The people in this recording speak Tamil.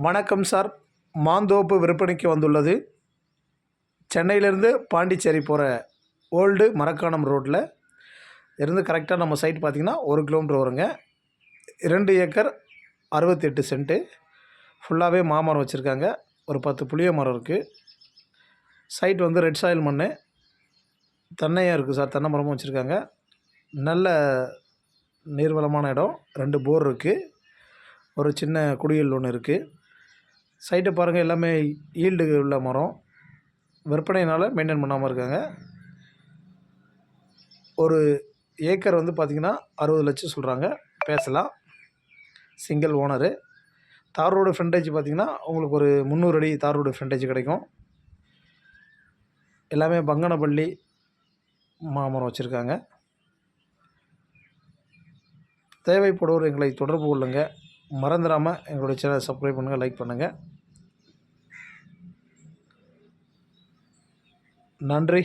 வணக்கம் சார். மாந்தோப்பு விற்பனைக்கு வந்துள்ளது. சென்னையிலேருந்து பாண்டிச்சேரி போகிற ஓல்டு மரக்காணம் ரோட்டில் இருந்து கரெக்டாக நம்ம சைட் பார்த்திங்கன்னா 1 கிலோமீட்டர் வருங்க. 2 ஏக்கர் 68 சென்ட்டு ஃபுல்லாகவே மாமரம் வச்சுருக்காங்க. ஒரு 10 புளிய மரம் இருக்குது. சைட் வந்து ரெட் சாயில் மண், தென்னையும் இருக்குது சார். தென்னை மரமும் வச்சுருக்காங்க. நல்ல நீர்வளமான இடம். 2 போர் இருக்குது. ஒரு சின்ன குடியில் ஒன்று இருக்குது. சைட்டை பாருங்கள், எல்லாமே ஈல்டு உள்ள மரம். விற்பனையினால் மெயின்டைன் பண்ணாமல் இருக்காங்க. ஒரு ஏக்கர் வந்து பார்த்திங்கன்னா 60 லட்சம் சொல்கிறாங்க. பேசலாம். Single owner. தார் ரோடு ஃப்ரண்டேஜ் பார்த்திங்கன்னா உங்களுக்கு ஒரு 300 அடி தார் ரோடு ஃப்ரண்டேஜ் கிடைக்கும். எல்லாமே பங்கனப்பள்ளி மாமரம் வச்சுருக்காங்க. தேவைப்படுவோர் எங்களை தொடர்பு கொள்ளுங்கள். மறந்துடாமல் எங்களுடைய சேனலை சப்ஸ்கிரைப் பண்ணுங்கள், லைக் பண்ணுங்கள். நன்றி.